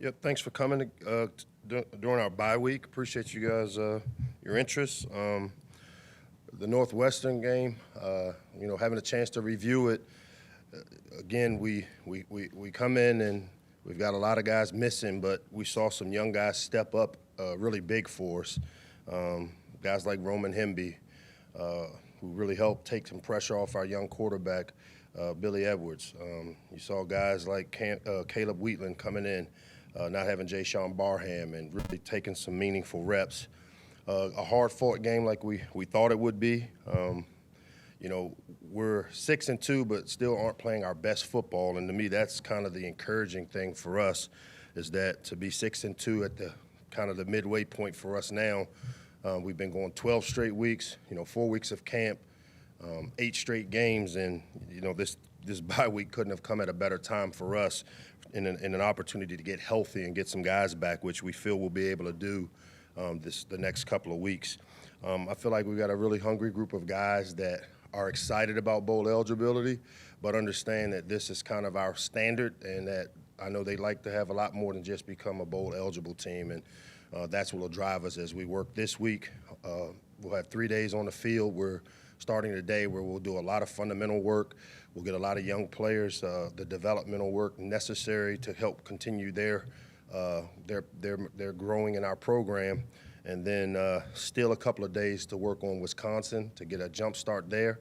Yep, thanks for coming during our bye week. Appreciate you guys, your interest. The Northwestern game, having a chance to review it. Again, we come in and we've got a lot of guys missing, but we saw some young guys step up really big for us. Guys like Roman Hemby, who really helped take some pressure off our young quarterback, Billy Edwards. You saw guys like Caleb Wheatland coming in, not having Jay-Sean Barham, and really taking some meaningful reps. A hard-fought game like we thought it would be. We're 6-2, but still aren't playing our best football, and to me, that's kind of the encouraging thing for us, is that to be 6-2 at the kind of the midway point for us now. We've been going 12 straight weeks, 4 weeks of camp, 8 straight games, and this bye week couldn't have come at a better time for us in an opportunity to get healthy and get some guys back, which we feel we'll be able to do the next couple of weeks. I feel like we've got a really hungry group of guys that are excited about bowl eligibility, but understand that this is kind of our standard, and that I know they like to have a lot more than just become a bowl eligible team, and that's what will drive us as we work this week. We'll have 3 days on the field. We're starting today, where we'll do a lot of fundamental work. We'll get a lot of young players, the developmental work necessary to help continue their growing in our program. And then still a couple of days to work on Wisconsin to get a jump start there.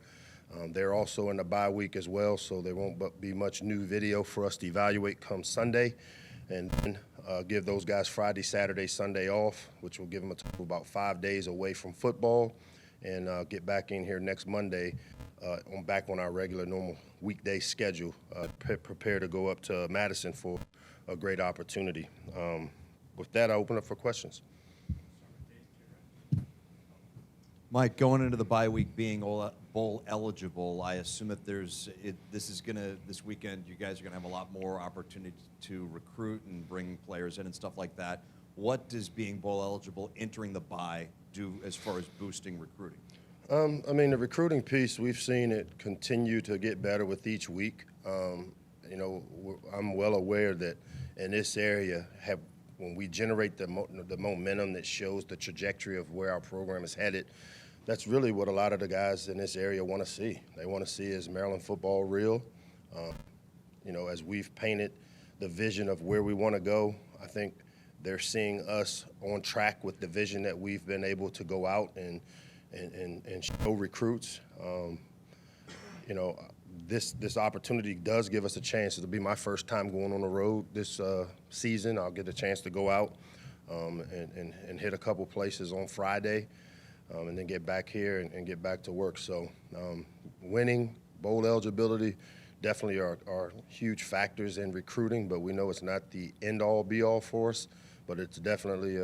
They're also in the bye week as well, so there won't be much new video for us to evaluate come Sunday. And then give those guys Friday, Saturday, Sunday off, which will give them a total of about 5 days away from football, and get back in here next Monday back on our regular normal weekday schedule, prepare to go up to Madison for a great opportunity. With that, I open up for questions. Mike, going into the bye week being bowl eligible, I assume that this weekend you guys are going to have a lot more opportunity to recruit and bring players in and stuff like that. What does being bowl eligible entering the bye do as far as boosting recruiting? The recruiting piece, we've seen it continue to get better with each week. I'm well aware that in this area, when we generate the momentum that shows the trajectory of where our program is headed, that's really what a lot of the guys in this area want to see. They want to see is Maryland football real. As we've painted the vision of where we want to go, I think they're seeing us on track with the vision that we've been able to go out and show recruits. This opportunity does give us a chance. It'll be my first time going on the road this season. I'll get a chance to go out and hit a couple places on Friday, and then get back here and get back to work. So winning, bowl eligibility definitely are huge factors in recruiting, but we know it's not the end-all, be-all for us, but it's definitely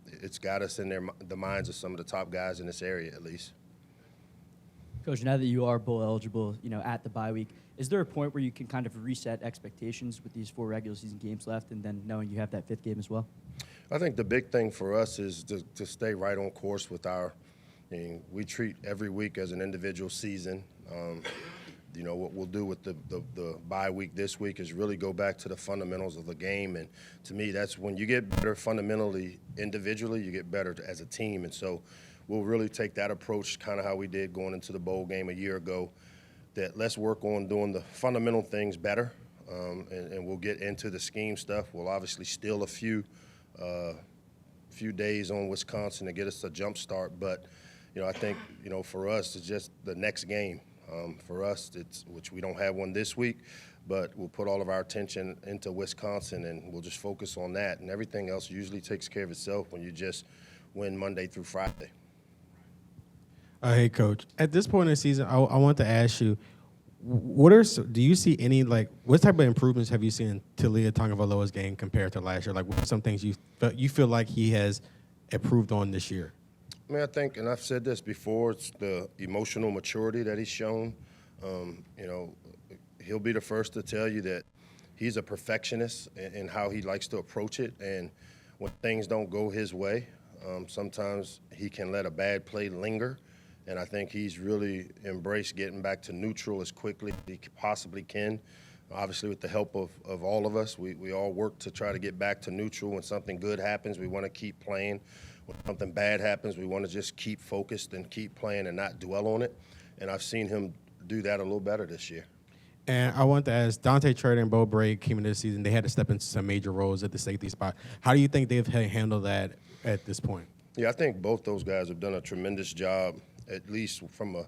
it's got us in the minds of some of the top guys in this area at least. Coach, now that you are bowl eligible, at the bye week, is there a point where you can kind of reset expectations with these 4 regular season games left, and then knowing you have that 5th game as well? I think the big thing for us is to stay right on course with we treat every week as an individual season. What we'll do with the bye week this week is really go back to the fundamentals of the game. And to me, that's when you get better fundamentally individually, you get better as a team. And so we'll really take that approach, kind of how we did going into the bowl game a year ago, that let's work on doing the fundamental things better, and we'll get into the scheme stuff. We'll obviously steal a few days on Wisconsin to get us a jump start. But, I think, for us, it's just the next game. For us, which we don't have one this week, but we'll put all of our attention into Wisconsin, and we'll just focus on that. And everything else usually takes care of itself when you just win Monday through Friday. Hey, Coach. At this point in the season, I want to ask you, do you see any, what type of improvements have you seen in Talia Tagovailoa's game compared to last year? What are some things you feel like he has improved on this year? I think, and I've said this before, it's the emotional maturity that he's shown. He'll be the first to tell you that he's a perfectionist in how he likes to approach it. And when things don't go his way, sometimes he can let a bad play linger. And I think he's really embraced getting back to neutral as quickly as he possibly can. Obviously, with the help of all of us, we all work to try to get back to neutral. When something good happens, we want to keep playing. When something bad happens, we want to just keep focused and keep playing and not dwell on it. And I've seen him do that a little better this year. And I want to ask, Dante Trader and Bo Bray came into this season. They had to step into some major roles at the safety spot. How do you think they've handled that at this point? Yeah, I think both those guys have done a tremendous job, at least from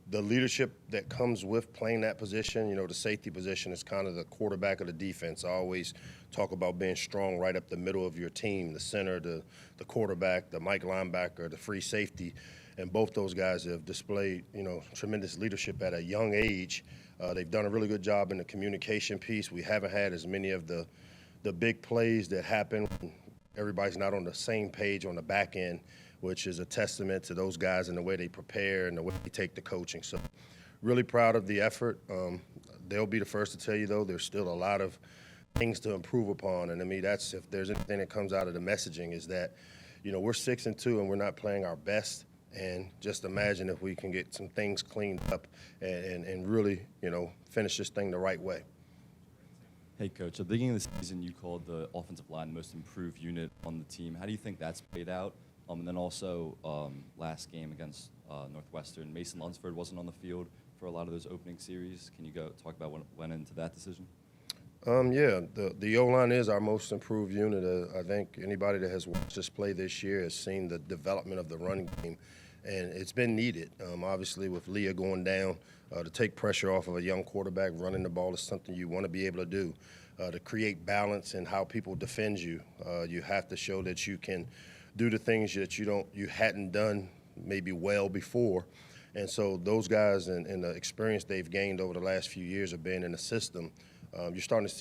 the leadership that comes with playing that position. You know, the safety position is kind of the quarterback of the defense. I always talk about being strong right up the middle of your team, the center, the quarterback, the Mike linebacker, the free safety. And both those guys have displayed, you know, tremendous leadership at a young age. They've done a really good job in the communication piece. We haven't had as many of the big plays that happen when everybody's not on the same page on the back end, which is a testament to those guys and the way they prepare and the way they take the coaching. So really proud of the effort. They'll be the first to tell you, though, there's still a lot of things to improve upon. And, I mean, that's if there's anything that comes out of the messaging is that, you know, we're 6-2 and we're not playing our best. And just imagine if we can get some things cleaned up and really, you know, finish this thing the right way. Hey, Coach, at the beginning of the season, you called the offensive line the most improved unit on the team. How do you think that's played out? And then also last game against Northwestern, Mason Lunsford wasn't on the field for a lot of those opening series. Can you go talk about what went into that decision? Yeah, the O-line is our most improved unit. I think anybody that has watched us play this year has seen the development of the run game, and it's been needed. Obviously, with Leah going down, to take pressure off of a young quarterback, running the ball is something you want to be able to do. To create balance in how people defend you, you have to show that you can do the things that you hadn't done maybe well before. And so those guys and the experience they've gained over the last few years of being in the system, you're starting to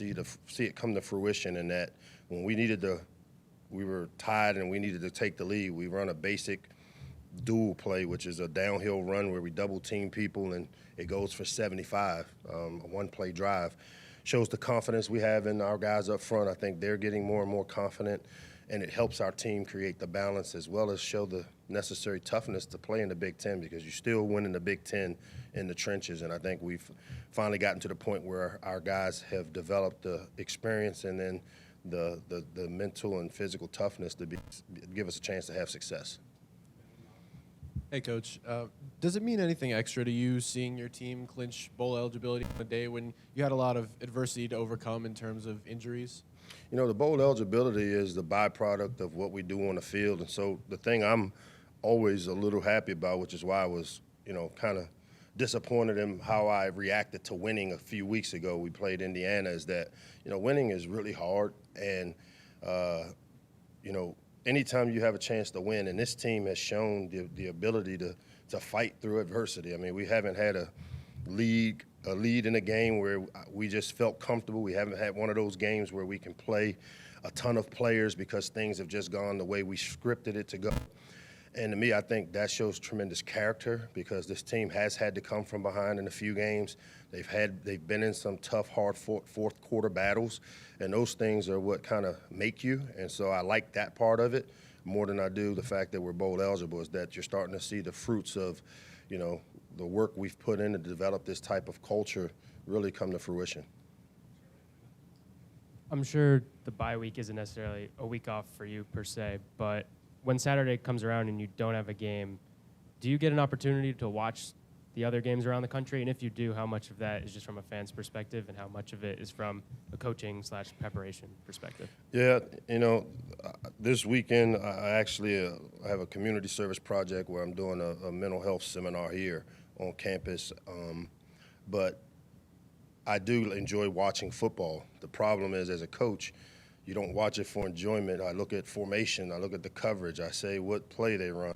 see it come to fruition in that when we were tied and we needed to take the lead, we run a basic dual play, which is a downhill run where we double team people and it goes for 75, a one-play drive. Shows the confidence we have in our guys up front. I think they're getting more and more confident, and it helps our team create the balance as well as show the necessary toughness to play in the Big Ten, because you still win in the Big Ten in the trenches. And I think we've finally gotten to the point where our guys have developed the experience and then the mental and physical toughness to give us a chance to have success. Hey, Coach. Does it mean anything extra to you seeing your team clinch bowl eligibility on a day when you had a lot of adversity to overcome in terms of injuries? You know, the bowl eligibility is the byproduct of what we do on the field. And so the thing I'm always a little happy about, which is why I was, you know, kind of disappointed in how I reacted to winning a few weeks ago. We played Indiana, is that, you know, winning is really hard. And, you know, anytime you have a chance to win, and this team has shown the ability to fight through adversity. I mean, we haven't had a lead in a game where we just felt comfortable. We haven't had one of those games where we can play a ton of players because things have just gone the way we scripted it to go. And to me, I think that shows tremendous character, because this team has had to come from behind in a few games. They've been in some tough, hard fourth quarter battles, and those things are what kind of make you. And so I like that part of it more than I do the fact that we're bowl eligible, is that you're starting to see the fruits of, you know, the work we've put in to develop this type of culture really come to fruition. I'm sure the bye week isn't necessarily a week off for you per se, but when Saturday comes around and you don't have a game, do you get an opportunity to watch the other games around the country? And if you do, how much of that is just from a fan's perspective and how much of it is from a coaching/preparation perspective? Yeah, you know, this weekend I actually have a community service project where I'm doing a mental health seminar here on campus. But I do enjoy watching football. The problem is, as a coach, you don't watch it for enjoyment. I look at formation. I look at the coverage. I say what play they run.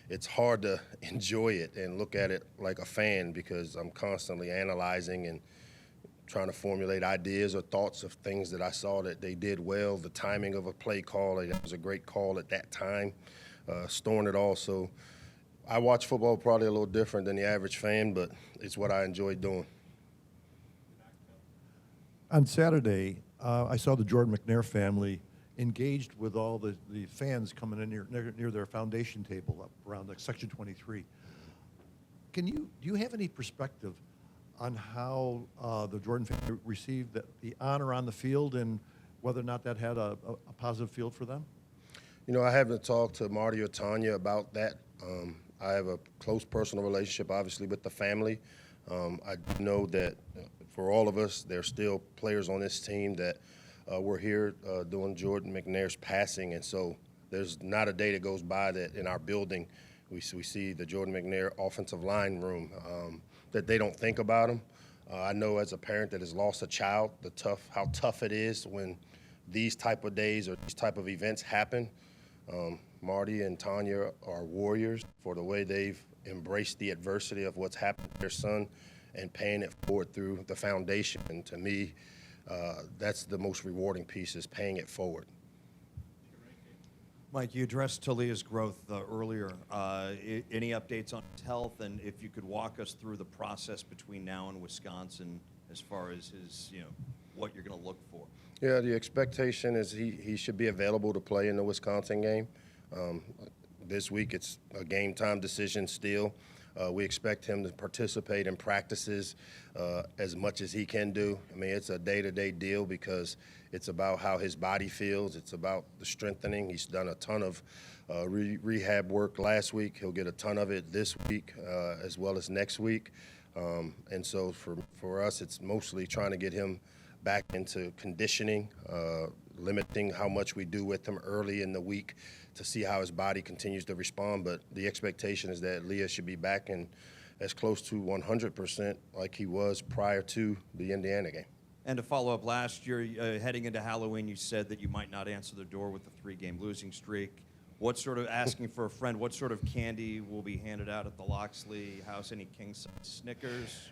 It's hard to enjoy it and look at it like a fan, because I'm constantly analyzing and trying to formulate ideas or thoughts of things that I saw that they did well, the timing of a play call. That was a great call at that time, storing it all. So I watch football probably a little different than the average fan, but it's what I enjoy doing. On Saturday, I saw the Jordan McNair family engaged with all the fans coming in near their foundation table up around section 23. Do you have any perspective on how the Jordan family received the honor on the field and whether or not that had a positive field for them? You know, I haven't talked to Marty or Tanya about that. I have a close personal relationship, obviously, with the family. I know that for all of us, there's still players on this team that were here doing Jordan McNair's passing, and so there's not a day that goes by that in our building we see the Jordan McNair offensive line room that they don't think about him. I know as a parent that has lost a child, how tough it is when these type of days or these type of events happen. Marty and Tanya are warriors for the way they've embraced the adversity of what's happened to their son and paying it forward through the foundation. And to me, that's the most rewarding piece, is paying it forward. Mike, you addressed Talia's growth earlier. Any updates on his health, and if you could walk us through the process between now and Wisconsin as far as his, what you're going to look for? Yeah, the expectation is he should be available to play in the Wisconsin game. This week it's a game time decision still. We expect him to participate in practices as much as he can do. I mean, it's a day-to-day deal because it's about how his body feels. It's about the strengthening. He's done a ton of rehab work last week. He'll get a ton of it this week as well as next week. And so for us, it's mostly trying to get him back into conditioning, limiting how much we do with him early in the week to see how his body continues to respond. But the expectation is that Leah should be back in as close to 100% like he was prior to the Indiana game. And to follow up, last year, heading into Halloween, you said that you might not answer the door with the 3-game losing streak. What sort of, asking for a friend, what sort of candy will be handed out at the Locksley house? Any king-size Snickers?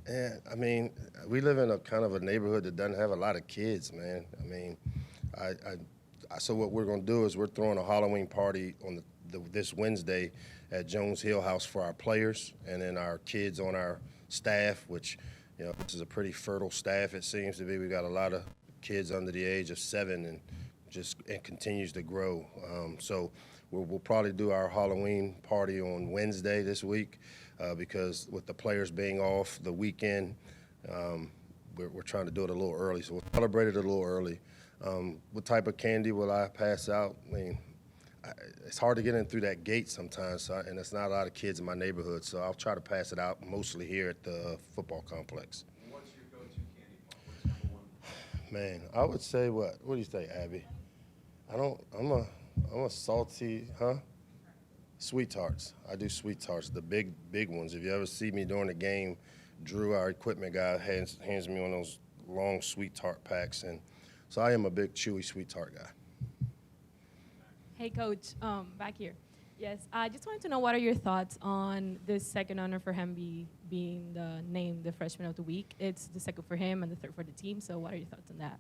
Yeah, I mean, we live in a kind of a neighborhood that doesn't have a lot of kids, man. I mean, so what we're going to do is we're throwing a Halloween party on this Wednesday at Jones Hill House for our players and then our kids on our staff, which, this is a pretty fertile staff, it seems to be. We got a lot of kids under the age of 7 and it continues to grow. So we'll probably do our Halloween party on Wednesday this week because with the players being off the weekend, we're trying to do it a little early. So we'll celebrate it a little early. What type of candy will I pass out? I mean, it's hard to get in through that gate sometimes, and there's not a lot of kids in my neighborhood, so I'll try to pass it out mostly here at the football complex. What's your go-to candy bar? What's number one? Man, I would say what? What do you think, Abby? I'm a salty, Sweet tarts. I do sweet tarts, the big ones. If you ever see me during the game, Drew, our equipment guy, hands me one of those long sweet tart packs, and so I am a big chewy sweet tart guy. Hey, Coach, back here. Yes, I just wanted to know what are your thoughts on this second honor for him being named the Freshman of the Week. It's the second for him and the third for the team, so what are your thoughts on that?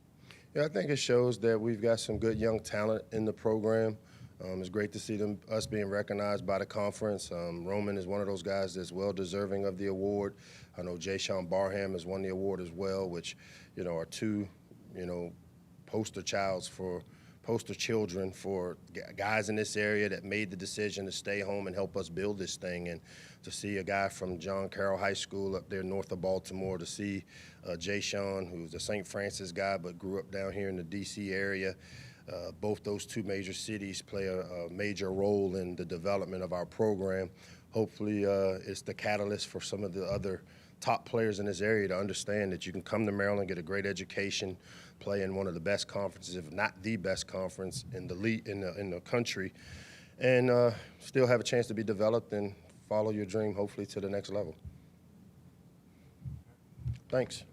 Yeah, I think it shows that we've got some good young talent in the program. It's great to see us being recognized by the conference. Roman is one of those guys that's well deserving of the award. I know Jay-Sean Barham has won the award as well, which, are two, poster children for guys in this area that made the decision to stay home and help us build this thing. And to see a guy from John Carroll High School up there north of Baltimore, to see Jay-Sean, who's a St. Francis guy but grew up down here in the D.C. area. Both those two major cities play a major role in the development of our program. Hopefully it's the catalyst for some of the other top players in this area to understand that you can come to Maryland, get a great education, play in one of the best conferences, if not the best conference in the country, and still have a chance to be developed and follow your dream, hopefully, to the next level. Thanks.